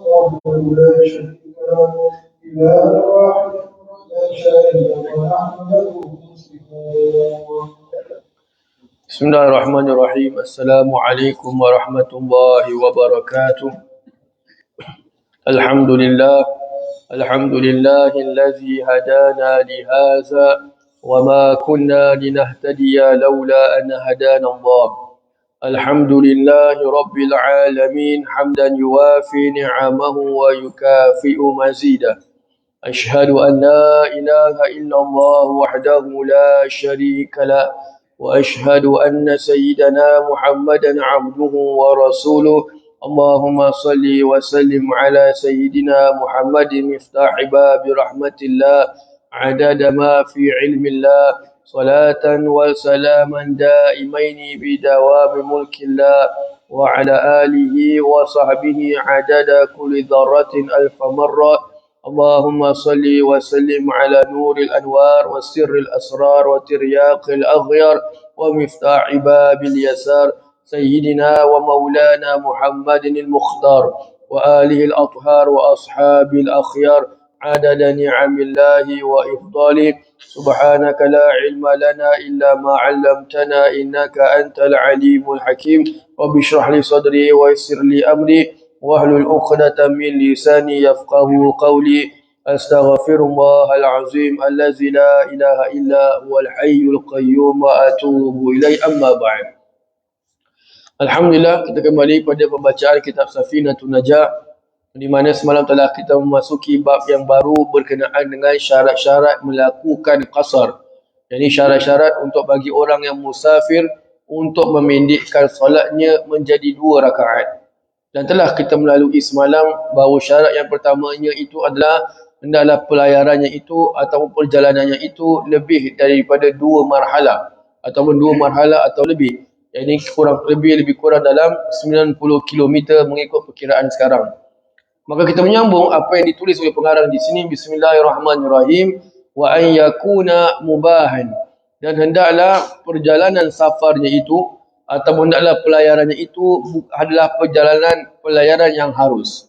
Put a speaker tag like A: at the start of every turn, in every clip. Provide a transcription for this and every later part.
A: وحده لا شريك له إله واحد لا شريك ونحن له مسلمون. بسم الله الرحمن الرحيم. السلام عليكم ورحمة الله وبركاته. الحمد لله الذي هدانا لهذا وما كنا لنهتدي لولا أن هدانا الله. الحمد لله رب العالمين حمدا يوافي نعمه ويكافئ مزيده. أشهد أن لا إله إلا الله وحده لا شريك له وأشهد أن سيدنا محمدا عبده ورسوله. اللهم صل وسلم على سيدنا محمد مفتاح باب رحمة الله عدد ما في علم الله صلاة وسلاما دائمين بدوام ملك الله وعلى آله وصحبه عدد كل ذرة ألف مرة. اللهم صل وسلم على نور الأنوار والسر الأسرار وترياق الأغيار ومفتاح باب اليسار سيدنا ومولانا محمد المختار وآله الأطهار وأصحاب الأخيار عدد نعم الله وإفضاله. سبحانك لا علم لنا إلا ما علمتنا إنك أنت العليم الحكيم. رب اشرح لي صدري ويسر لي أمري واحلل عقدة من لساني يفقه قولي. أستغفر الله العظيم الذي لا إله إلا هو الحي القيوم وأتوب إليه. أما بعد. Alhamdulillah, kita kembali pada pembacaan kitab Safinatun Najah, di mana semalam telah kita memasuki bab yang baru berkenaan dengan syarat-syarat melakukan qasar. Jadi syarat-syarat untuk bagi orang yang musafir untuk memendekkan solatnya menjadi 2 rakaat. Dan telah kita melalui semalam bahawa syarat yang pertamanya itu adalah hendaklah pelayarannya itu ataupun perjalanannya itu lebih daripada 2 marhalah ataupun 2 marhalah atau lebih. Ini lebih kurang dalam 90 km mengikut perkiraan sekarang. Maka kita menyambung apa yang ditulis oleh pengarang di sini. Bismillahirrahmanirrahim. Wa an yakuna mubahan. Dan hendaklah perjalanan safarnya itu ataupun hendaklah pelayarannya itu adalah pelayaran yang harus.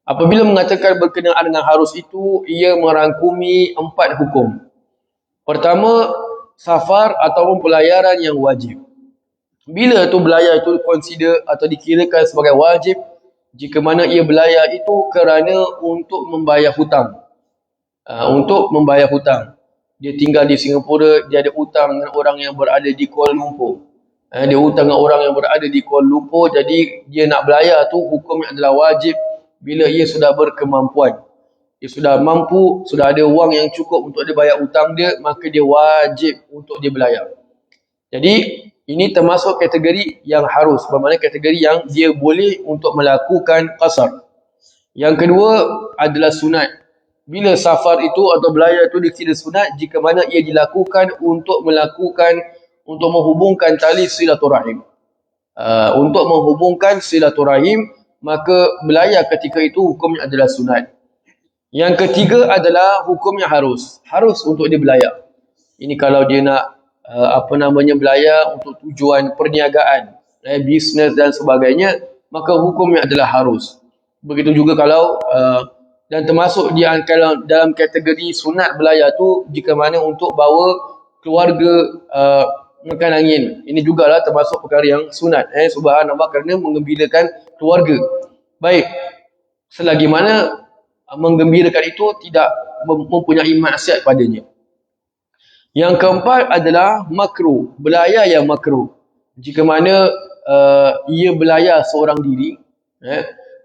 A: Apabila mengatakan berkenaan dengan harus itu, ia merangkumi 4 hukum. Pertama, safar ataupun pelayaran yang wajib. Bila tu belayar itu consider atau dikirakan sebagai wajib jika mana ia belayar itu kerana untuk membayar hutang. Untuk membayar hutang. Dia tinggal di Singapura, dia ada hutang dengan orang yang berada di Kuala Lumpur. Dia hutang dengan orang yang berada di Kuala Lumpur, jadi dia nak belayar tu hukumnya adalah wajib bila ia sudah berkemampuan. Dia sudah mampu, sudah ada wang yang cukup untuk dia bayar hutang dia, maka dia wajib untuk dia belayar. Jadi ini termasuk kategori yang harus, bermakna kategori yang dia boleh untuk melakukan qasar. Yang kedua adalah sunat. Bila safar itu atau belayar itu dikira sunat jika mana ia dilakukan untuk menghubungkan tali silaturahim. Untuk menghubungkan silaturahim, maka belayar ketika itu hukumnya adalah sunat. Yang ketiga adalah hukumnya harus. Harus untuk dia belayar. Ini kalau dia nak belayar untuk tujuan perniagaan, bisnes dan sebagainya, maka hukumnya adalah harus. Begitu juga kalau dan termasuk dia dalam kategori sunat belayar tu jika mana untuk bawa keluarga makan angin. Ini jugalah termasuk perkara yang sunat. Subhanallah, kerana menggembirakan keluarga. Baik, selagi mana menggembirakan itu tidak mempunyai maksiat padanya. Yang keempat adalah makruh, belayar yang makruh. Jika mana ia belayar seorang diri,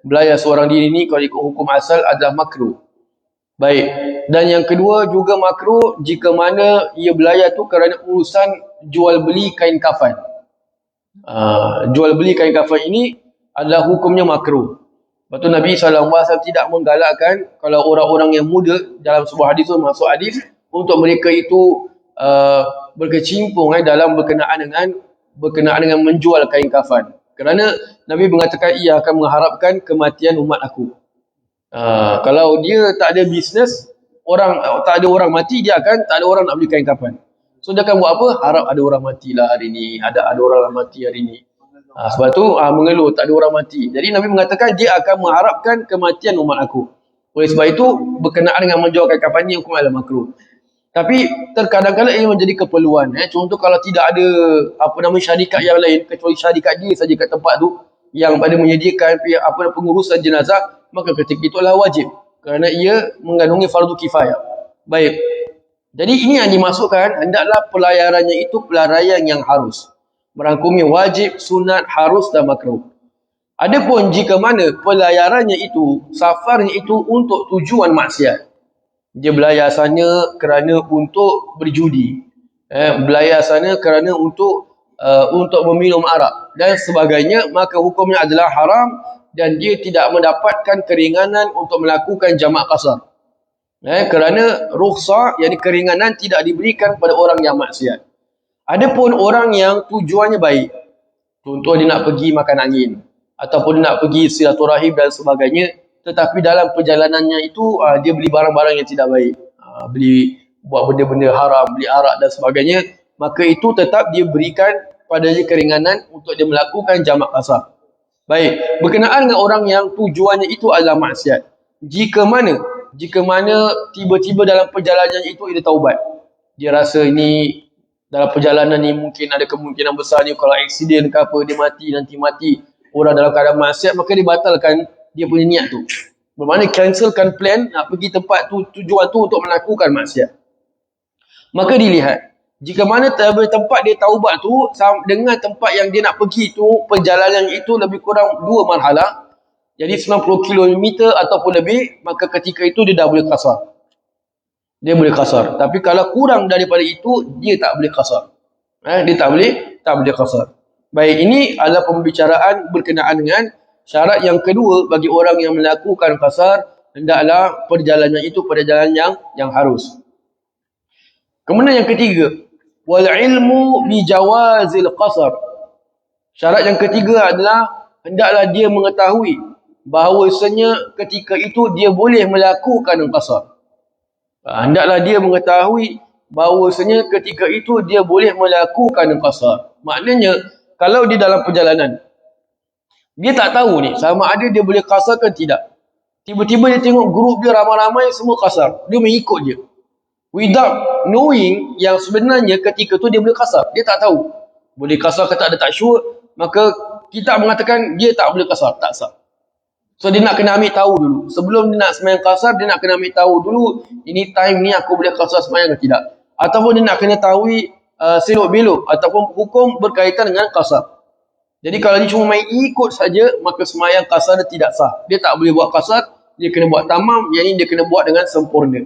A: belayar seorang diri ni kalau ikut hukum asal adalah makruh. Baik, dan yang kedua juga makruh jika mana ia belayar tu kerana urusan jual beli kain kafan. Jual beli kain kafan ini adalah hukumnya makruh. Lepas tu Nabi SAW tidak menggalakkan kalau orang-orang yang muda, dalam sebuah hadis tu masuk hadis, untuk mereka itu berkecimpung dalam berkenaan dengan menjual kain kafan. Kerana Nabi mengatakan ia akan mengharapkan kematian umat aku. Kalau dia tak ada bisnes, tak ada orang mati, dia akan tak ada orang nak beli kain kafan. So dia akan buat apa? Harap ada orang matilah hari ni, ada orang mati hari ni. Sebab tu mengeluh tak ada orang mati. Jadi Nabi mengatakan dia akan mengharapkan kematian umat aku. Oleh sebab itu berkenaan dengan menjualkan kafan ni hukum adalah makruh. Tapi terkadang-kadang ia menjadi keperluan. Contoh kalau tidak ada syarikat yang lain kecuali syarikat dia saja kat tempat tu yang pada menyediakan pengurusan jenazah, maka ketika itu adalah wajib kerana ia mengandungi fardu kifayah. Baik. Jadi ini yang dimasukkan, hendaklah pelayarannya itu pelayaran yang harus. Merangkumi wajib, sunat, harus dan makruh. Adapun jika mana pelayarannya itu, safarnya itu untuk tujuan maksiat. Dia belayar sana kerana untuk berjudi. Belayar sana kerana untuk meminum arak dan sebagainya, maka hukumnya adalah haram dan dia tidak mendapatkan keringanan untuk melakukan jamak qasar. Kerana rukhsah, yakni keringanan tidak diberikan pada orang yang maksiat. Adapun orang yang tujuannya baik, contoh dia nak pergi makan angin ataupun nak pergi silaturahim dan sebagainya, tetapi dalam perjalanannya itu dia beli barang-barang yang tidak baik, buat benda-benda haram, beli arak dan sebagainya, maka itu tetap dia berikan padanya keringanan untuk dia melakukan jamak qasar. Baik, berkenaan dengan orang yang tujuannya itu adalah maksiat, jika mana tiba-tiba dalam perjalanan itu dia taubat, dia rasa ini dalam perjalanan ni mungkin ada kemungkinan besar ni kalau aksiden ke apa, dia nanti mati orang dalam keadaan maksiat, maka dia batalkan dia punya niat tu. Bermakna cancelkan plan nak pergi tempat tu, tujuan tu untuk melakukan maksiat. Maka dilihat, jika mana tempat dia taubat tu dengan tempat yang dia nak pergi tu, perjalanan itu lebih kurang 2 marhalah, jadi 90 km ataupun lebih, maka ketika itu dia dah boleh qasar. Dia boleh qasar. Tapi kalau kurang daripada itu, dia tak boleh qasar. Dia tak boleh qasar. Baik, ini adalah pembicaraan berkenaan dengan syarat yang kedua bagi orang yang melakukan qasar, hendaklah perjalanan itu perjalanan yang harus. Kemudian yang ketiga, wal ilmu bi jawazil qasar. Syarat yang ketiga adalah hendaklah dia mengetahui bahawasanya ketika itu dia boleh melakukan qasar. Hendaklah dia mengetahui bahawasanya ketika itu dia boleh melakukan qasar. Maknanya kalau di dalam perjalanan dia tak tahu ni sama ada dia boleh qasar ke tidak. Tiba-tiba dia tengok grup dia ramai-ramai semua qasar, dia mengikut je without knowing yang sebenarnya ketika tu dia boleh qasar. Dia tak tahu boleh qasar ke tak, dia tak sure, maka kita mengatakan dia tak boleh qasar, tak sah. So dia nak kena ambil tahu dulu. Sebelum dia nak sembahyang qasar, dia nak kena ambil tahu dulu, ini time ni aku boleh qasar sembahyang ke tidak. Ataupun dia nak kena tahu selok belok ataupun hukum berkaitan dengan qasar. Jadi kalau dia cuma main ikut saja, maka sembahyang qasar dia tidak sah. Dia tak boleh buat qasar, dia kena buat tamam, yang ini dia kena buat dengan sempurna.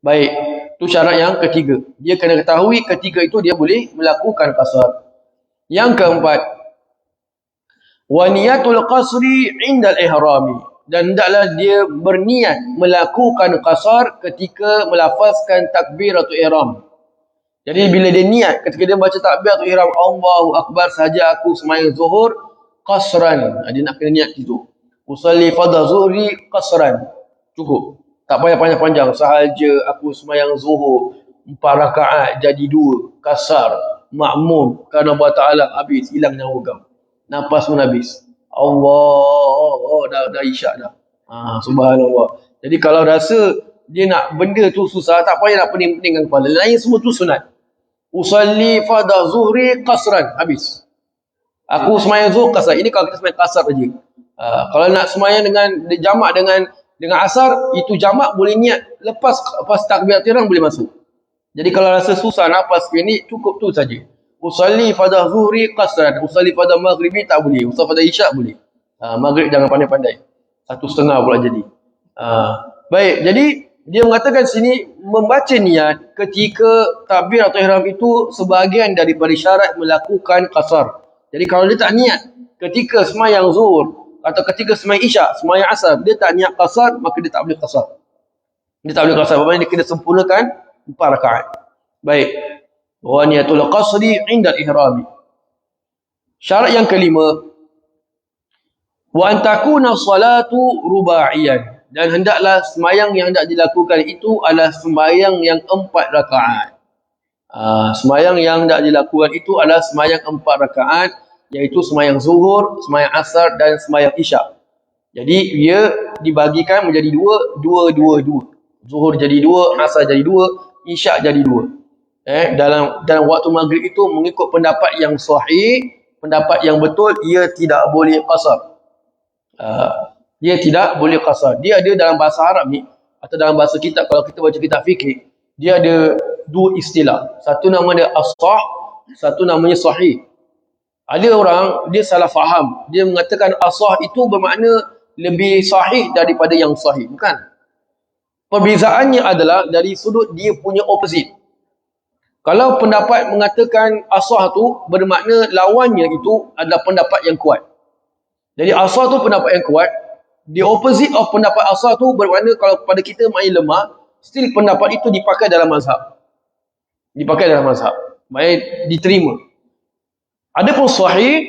A: Baik, itu syarat yang ketiga. Dia kena ketahui ketika itu dia boleh melakukan qasar. Yang keempat, wa niyatul qasri indal ihrami, dan hendaklah dia berniat melakukan qasar ketika melafazkan takbiratul ihram. Jadi bila dia niat ketika dia baca takbiratul ihram, Allahu akbar saja aku sembahyang zuhur qasran, dia nak kena niat itu. Usalli fardhu zuhri qasran, cukup, tak payah panjang-panjang, sahaja aku sembahyang zuhur 4 rakaat jadi 2 qasar makmum kerana Allah Taala, habis hilang nyawa kau. Nafas pun habis. Allah, dah isyak dah. Subhanallah. Jadi kalau rasa dia nak benda tu susah, tak payah nak pening-peningkan kepala. Lain semua tu sunat. Usalli fardhu zuhri qasran, habis. Aku sembahyang zuhur qasar. Ini kalau kita sembahyang qasar saja. Kalau nak sembahyang dengan jamak dengan asar, itu jamak boleh niat lepas takbiratul ihram boleh masuk. Jadi kalau rasa susah nafas ni, cukup tu saja. Usalli fardhu zuhri qasran, usalli fardhu maghribi tak boleh, usalli fardhu isyak boleh. Maghrib jangan pandai-pandai, 1.5 pula jadi. Baik, jadi dia mengatakan sini membaca niat ketika takbiratul ihram itu sebahagian daripada syarat melakukan qasar. Jadi kalau dia tak niat ketika sembahyang zuhur atau ketika sembahyang isyak, sembahyang asar, dia tak niat qasar, maka dia tak boleh qasar. Dia tak boleh qasar, bermakna dia kena sempurnakan 4 rakaat. Baik. Wa niyatul qasri inda al-ihrami. Syarat yang kelima, wa an takuna salatu rubaiyan, dan hendaklah sembahyang yang hendak dilakukan itu adalah sembahyang yang 4 rakaat. Sembahyang yang hendak dilakukan itu adalah sembahyang 4 rakaat. iaitu sembahyang zuhur, sembahyang asar dan sembahyang isyak. Jadi ia dibagikan menjadi dua. Zuhur jadi dua, asar jadi dua, isyak jadi dua. Dalam waktu maghrib itu mengikut pendapat yang sahih, pendapat yang betul, ia tidak boleh qasar. Dia tidak boleh qasar. Dia ada dalam bahasa Arab ni atau dalam bahasa kitab, kalau kita baca kitab fikih, dia ada dua istilah. Satu nama dia as-sah, satu namanya sahih. Ada orang dia salah faham. Dia mengatakan as-sah itu bermakna lebih sahih daripada yang sahih. Bukan. Perbezaannya adalah dari sudut dia punya opposite. Kalau pendapat mengatakan as-sah tu bermakna lawannya itu adalah pendapat yang kuat. Jadi as-sah tu pendapat yang kuat. The opposite of pendapat as-sah tu bermakna kalau pada kita main lemah, still pendapat itu dipakai dalam mazhab. Dipakai dalam mazhab. Main diterima. Adapun sahih,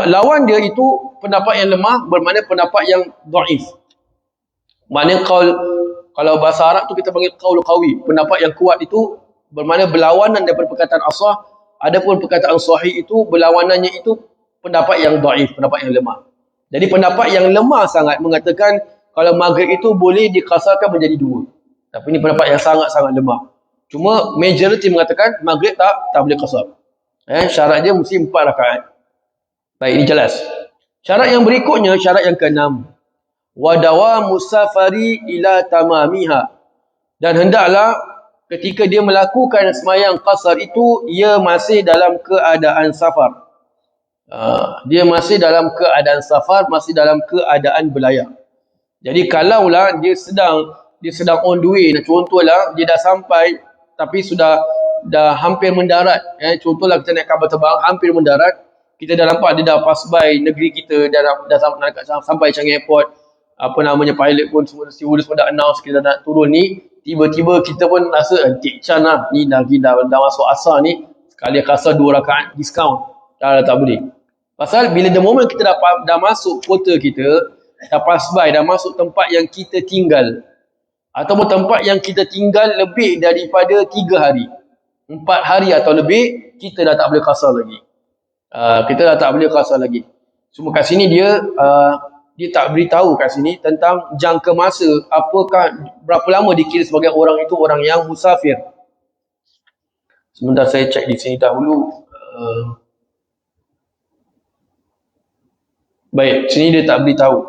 A: lawan dia itu pendapat yang lemah bermakna pendapat yang dhaif. Maknanya kalau bahasa Arab tu kita panggil qaul qawi. Pendapat yang kuat itu bermakna berlawanan daripada perkataan as-sah. Adapun perkataan sahih itu berlawanannya itu pendapat yang dhaif, pendapat yang lemah. Jadi pendapat yang lemah sangat mengatakan kalau maghrib itu boleh dikasarkan menjadi dua. Tapi ini pendapat yang sangat-sangat lemah. Cuma majoriti mengatakan maghrib tak boleh kasar. Syarat dia mesti 4 rakaat. Baik, ini jelas. Syarat yang berikutnya, syarat yang ke-6. Wa dawamu safari ila tamamiha. Dan hendaklah ketika dia melakukan sembahyang qasar itu, ia masih dalam keadaan safar. Dia masih dalam keadaan safar, masih dalam keadaan belayar. Jadi kalaulah dia sedang on the way, contohlah dia dah sampai tapi dah hampir mendarat, contohlah kita naik kapal terbang hampir mendarat, kita dah nampak dia dah pass by negeri kita, dah sampai Changi Airport, pilot pun semua stewardess pun dah announce kita nak turun ni, tiba-tiba kita pun rasa Cik Chan lah ni dah masuk asar ni, sekali kasar 2 rakaat diskaun. Dah tak boleh. Pasal bila the moment kita dah masuk kota kita, dah pass by, dah masuk tempat yang kita tinggal, ataupun tempat yang kita tinggal lebih daripada 3 hari, 4 hari atau lebih, kita dah tak boleh kasar lagi. Kita dah tak boleh kasar lagi. Cuma kat sini dia tak beritahu kat sini tentang jangka masa, apakah berapa lama dikira sebagai orang itu orang yang musafir. Sebentar saya cek di sini dahulu. Baik, sini dia tak beritahu.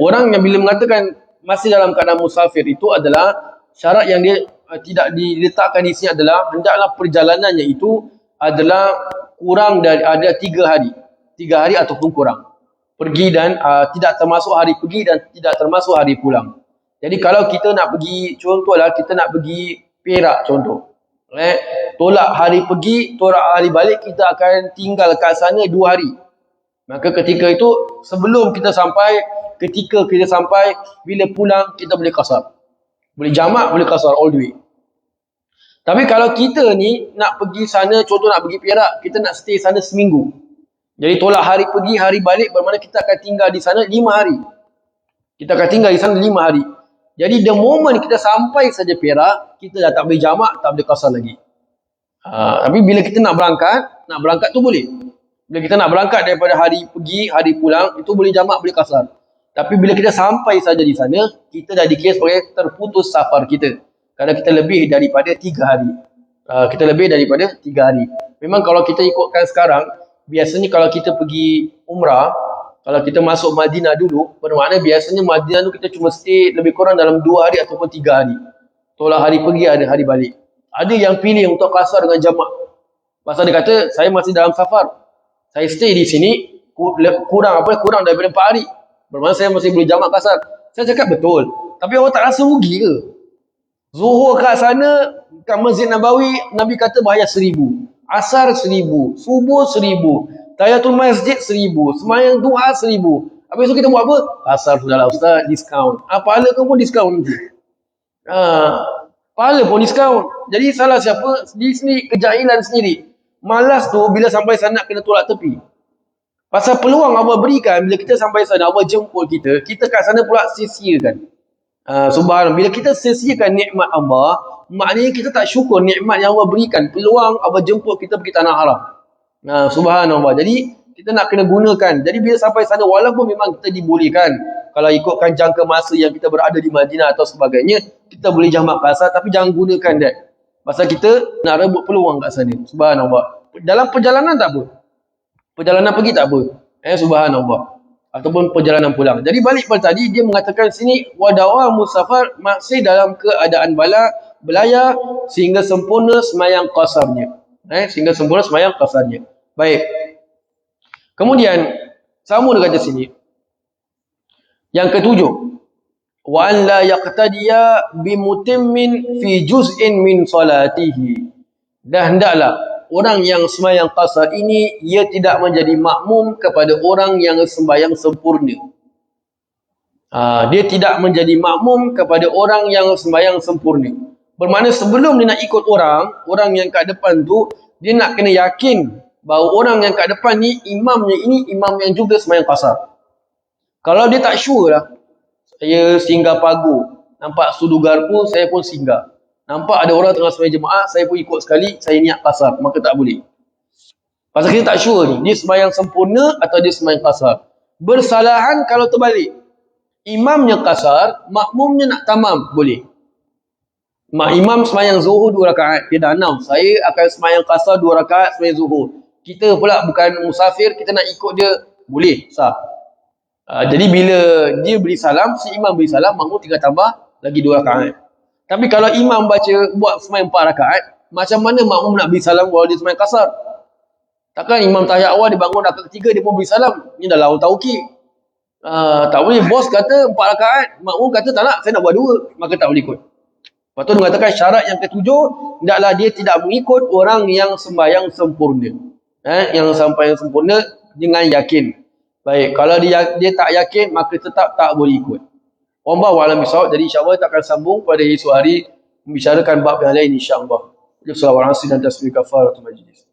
A: Orang yang bila mengatakan masih dalam keadaan musafir itu adalah syarat yang dia tidak diletakkan di sini adalah hendaklah perjalanannya itu adalah kurang dari ada 3 hari. 3 hari ataupun kurang. Pergi dan tidak termasuk hari pergi dan tidak termasuk hari pulang. Jadi kalau kita nak pergi, contohlah kita nak pergi Perak contoh. Tolak hari pergi, tolak hari balik, kita akan tinggal kat sana 2 hari. Maka ketika itu, sebelum kita sampai, ketika kita sampai, bila pulang, kita boleh kasar. Boleh jamak, boleh kasar all the way. Tapi kalau kita ni nak pergi sana, contoh nak pergi Perak, kita nak stay sana seminggu. Jadi tolak hari pergi, hari balik, bermakna kita akan tinggal di sana 5 hari. Kita akan tinggal di sana 5 hari. Jadi the moment kita sampai saja Perak, kita dah tak boleh jamak, tak boleh kasar lagi. Tapi bila kita nak berangkat tu boleh. Bila kita nak berangkat daripada hari pergi, hari pulang, itu boleh jamak, boleh kasar. Tapi bila kita sampai saja di sana, kita dah dikira sebagai terputus safar kita. Kerana kita lebih daripada 3 hari. Kita lebih daripada 3 hari. Memang kalau kita ikutkan sekarang, biasanya kalau kita pergi umrah, kalau kita masuk Madinah dulu, bermakna biasanya Madinah tu kita cuma stay lebih kurang dalam 2 hari ataupun 3 hari. Tolak hari pergi, ada hari balik. Ada yang pilih untuk kasar dengan jamak. Pasal dia kata, saya masih dalam safar. Saya stay di sini kurang daripada 4 hari. Bermakna saya masih boleh jamak kasar. Saya cakap betul. Tapi awak tak rasa rugi ke? Zuhur kat sana, kat Masjid Nabawi, Nabi kata bayar 1,000. Asar 1,000. Subuh 1,000. Tahiyatul Masjid 1,000. Sembahyang duha 1,000. Habis tu kita buat apa? Asar sudahlah Ustaz, diskaun. Pahala kau pun diskaun nanti. Pahala pun diskaun. Jadi salah siapa? Di sini kejahilan sendiri. Malas tu bila sampai sana kena tolak tepi. Pasal peluang Allah berikan bila kita sampai sana, Allah jemput kita, kita kat sana pula sia-siakan. Subhanallah, bila kita sia-siakan nikmat Allah, maknanya kita tak syukur nikmat yang Allah berikan. Peluang Allah jemput kita pergi tanah haram. Subhanallah. Jadi kita nak kena gunakan. Jadi bila sampai sana walaupun memang kita dibolehkan, kalau ikutkan jangka masa yang kita berada di Madinah atau sebagainya, kita boleh jamak kasar tapi jangan gunakan that. Pasal kita nak rebut peluang kat sana. Subhanallah. Dalam perjalanan tak apa. Perjalanan pergi tak apa. Subhanallah. Ataupun perjalanan pulang. Jadi balik pada tadi, dia mengatakan sini, wadawa musafar masih dalam keadaan belaya sehingga sempurna semayang qasarnya. Sehingga sempurna semayang qasarnya. Baik. Kemudian, sama dia kata sini. Yang ketujuh. Wa an la yaqtadiya bimutimmin fi juz'in min salatihi. Dan hendaklah orang yang sembahyang qasar ini, ia tidak menjadi makmum kepada orang yang sembahyang sempurna. Dia tidak menjadi makmum kepada orang yang sembahyang sempurna. Bermakna sebelum dia nak ikut orang yang kat depan tu, dia nak kena yakin bahawa orang yang kat depan ni, imamnya ini imam yang juga sembahyang qasar. Kalau dia tak sure lah, saya singgah pagu, nampak sudu garpu, saya pun singgah. Nampak ada orang tengah sembahyang jemaah, saya pun ikut sekali, saya niat qasar, maka tak boleh. Pasal kita tak sure ni, dia sembahyang sempurna atau dia sembahyang qasar. Bersalahan kalau terbalik. Imamnya qasar, makmumnya nak tamam, boleh. Imam sembahyang zuhur 2 rakaat, dia dah announce, saya akan sembahyang qasar 2 rakaat sembahyang zuhur. Kita pula bukan musafir, kita nak ikut dia, boleh, sah. Jadi bila dia beri salam, si imam beri salam, makmum tinggal tambah lagi 2 rakaat. Tapi kalau imam buat sembahyang 4 rakaat, macam mana makmum nak beri salam kalau dia sembahyang qasar? Takkan imam tahiyat awal, dia bangun rakaat ketiga, dia pun beri salam. Ini dah lawan tauqid. Tak boleh. Bos kata 4 rakaat, makmum kata tak nak, saya nak buat 2, maka tak boleh ikut. Lepas tu dia mengatakan syarat yang ketujuh, hendaklah dia tidak mengikut orang yang sembahyang sempurna. Yang sampai yang sempurna dengan yakin. Baik, kalau dia tak yakin, maka tetap tak boleh ikut. Wallahu a'lam bishawab. Jadi insya-Allah kita akan sambung pada esok hari membicarakan bab yang lain insya-Allah. Assalamualaikum warahmatullahi wabarakatuh.